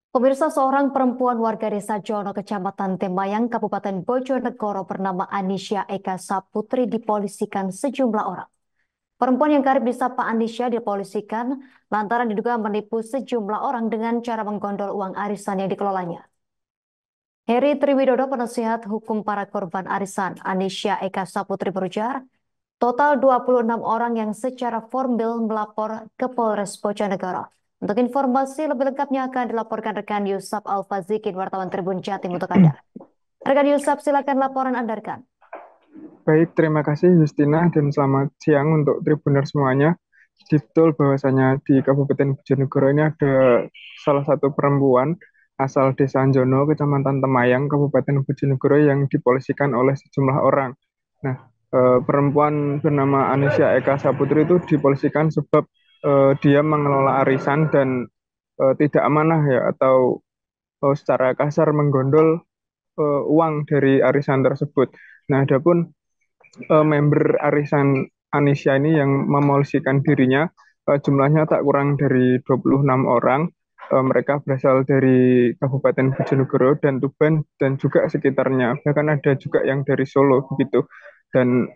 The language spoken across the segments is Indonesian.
Pemirsa, seorang perempuan warga desa Jono, Kecamatan Tembayang, Kabupaten Bojonegoro bernama Anisya Eka Saputri dipolisikan sejumlah orang. Perempuan yang kerap disapa Anisya dipolisikan lantaran diduga menipu sejumlah orang dengan cara menggondol uang arisan yang dikelolanya. Heri Triwidodo, penasihat hukum para korban arisan Anisya Eka Saputri berujar, total 26 orang yang secara formal melapor ke Polres Bojonegoro. Untuk informasi lebih lengkapnya akan dilaporkan rekan Yusuf Alfazikin, wartawan Tribun Jatim untuk Anda. Rekan Yusuf, silakan laporan Anda, rekan. Baik, terima kasih Justina dan selamat siang untuk Tribuner semuanya. Betul bahwasanya di Kabupaten Bojonegoro ini ada salah satu perempuan asal Desa Anjono, Kecamatan Temayang, Kabupaten Bojonegoro yang dipolisikan oleh sejumlah orang. Nah, perempuan bernama Anisya Eka Saputri itu dipolisikan sebab dia mengelola arisan dan tidak amanah ya atau secara kasar menggondol uang dari arisan tersebut. Nah, adapun member arisan Anisya ini yang memolisikan dirinya, jumlahnya tak kurang dari 26 orang. Mereka berasal dari Kabupaten Bojonegoro dan Tuban dan juga sekitarnya. Bahkan ada juga yang dari Solo begitu. Dan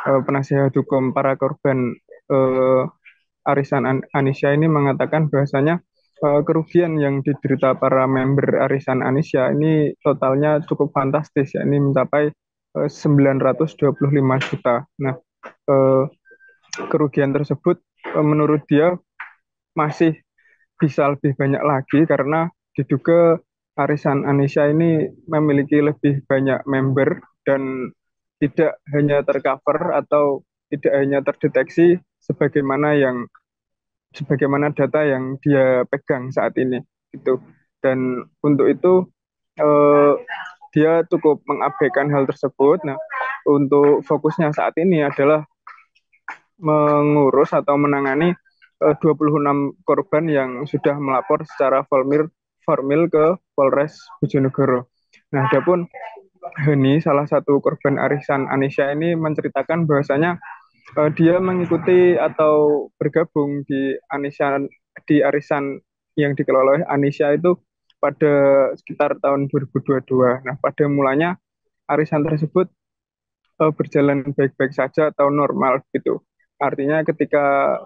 penasihat hukum para korban eh, arisan Anisya ini mengatakan bahwasanya kerugian yang diderita para member arisan Anisya ini totalnya cukup fantastis, ya, ini mencapai 925 juta. Nah, eh, kerugian tersebut menurut dia masih bisa lebih banyak lagi karena diduga arisan Anisya ini memiliki lebih banyak member dan tidak hanya tercover atau tidak hanya terdeteksi sebagaimana data yang dia pegang saat ini gitu. Dan untuk itu eh, dia cukup mengabaikan hal tersebut. Nah, untuk fokusnya saat ini adalah mengurus atau menangani 26 korban yang sudah melapor secara formil ke Polres Bojonegoro. Nah, adapun Heni, salah satu korban arisan Anisya ini menceritakan bahwasanya dia mengikuti atau bergabung di arisan yang dikelola oleh Anisya itu pada sekitar tahun 2022. Nah, pada mulanya arisan tersebut berjalan baik-baik saja atau normal gitu. Artinya ketika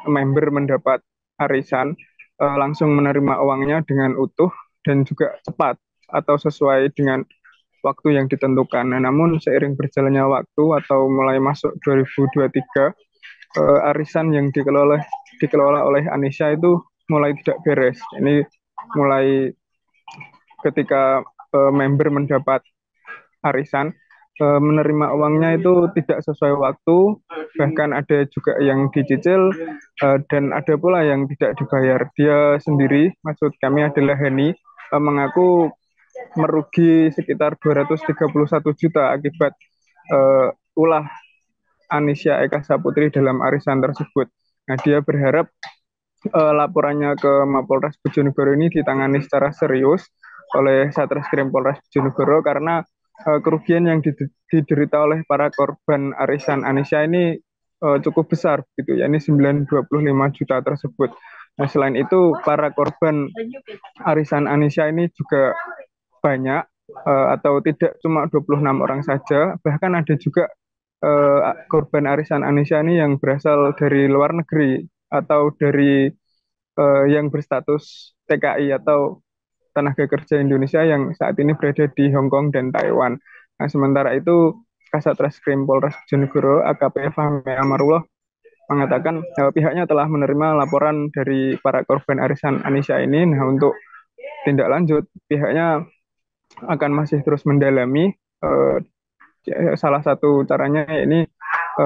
member mendapat arisan langsung menerima uangnya dengan utuh dan juga cepat atau sesuai dengan waktu yang ditentukan. Nah, namun seiring berjalannya waktu atau mulai masuk 2023, arisan yang dikelola oleh Anisya itu mulai tidak beres. Ini mulai ketika member mendapat arisan, menerima uangnya itu tidak sesuai waktu, bahkan ada juga yang dicicil, dan ada pula yang tidak dibayar. Dia sendiri, maksud kami adalah Heni, mengaku merugi sekitar 231 juta akibat ulah Anisya Eka Saputri dalam arisan tersebut. Nah, dia berharap laporannya ke Mapolres Bojonegoro ini ditangani secara serius oleh Satreskrim Polres Bojonegoro karena kerugian yang diderita oleh para korban arisan Anisya ini cukup besar gitu ya, ini 925 juta tersebut. Nah, selain itu para korban arisan Anisya ini juga banyak, atau tidak cuma 26 orang saja, bahkan ada juga korban arisan Anisya ini yang berasal dari luar negeri atau dari yang berstatus TKI atau tenaga kerja Indonesia yang saat ini berada di Hong Kong dan Taiwan. Nah, sementara itu Kasat Reskrim Polres Bojonegoro AKP Fahmi Amarullah mengatakan pihaknya telah menerima laporan dari para korban arisan Anisya ini. Nah, untuk tindak lanjut pihaknya akan masih terus mendalami. Salah satu caranya ini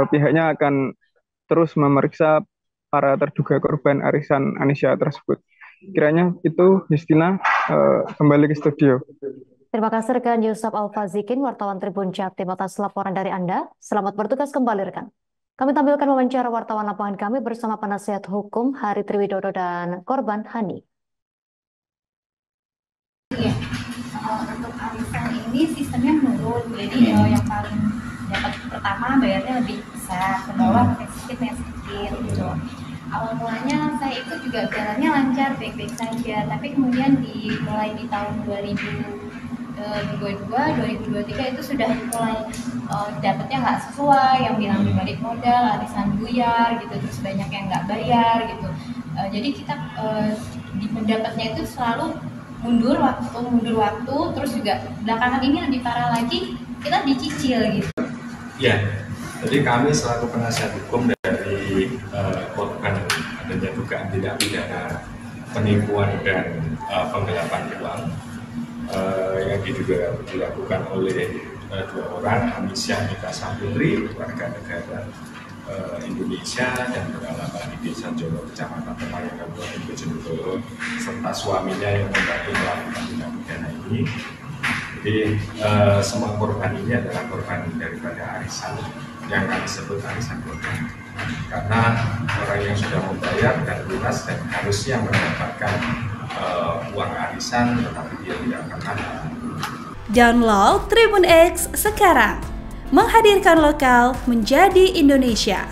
pihaknya akan terus memeriksa para terduga korban arisan Anisya tersebut. Kiranya itu, Justina, kembali ke studio. Terima kasih rekan Yusuf Alfazikin, wartawan Tribun Jatim atas laporan dari Anda. Selamat bertugas kembali, rekan. Kami tampilkan wawancara wartawan lapangan kami bersama penasihat hukum Hari Triwidodo dan korban Hani. Iya, untuk arisan ini sistemnya menurun, jadi yang paling dapat pertama bayarnya lebih besar, ke bawah pakai sedikit gitu. awal mulanya saya ikut juga jalannya lancar, baik-baik saja. Tapi kemudian mulai di tahun 2023 itu sudah mulai dapatnya nggak sesuai, yang bilang dibalik modal, arisan buyar gitu, terus banyak yang nggak bayar gitu. Jadi kita dapatnya itu selalu mundur waktu, terus juga belakangan ini lebih parah lagi, kita dicicil gitu. Ya, jadi kami selaku penasihat hukum dari korban adanya dugaan tindak pidana penipuan dan penggelapan uang yang diduga dilakukan oleh dua orang, Amisyah Eka Saputri, warga negara Indonesia dan beralamat di Desa Jono, Kecamatan Temayang, Kabupaten Bojonegoro, serta suaminya yang membantu melakukan tindak pidana ini. Jadi semua korban ini adalah korban daripada arisan yang kami sebut arisan korban, karena orang yang sudah membayar dan lunas dan harusnya mendapatkan uang arisan, tetapi dia tidak pernah. Download Tribun X sekarang, menghadirkan lokal menjadi Indonesia.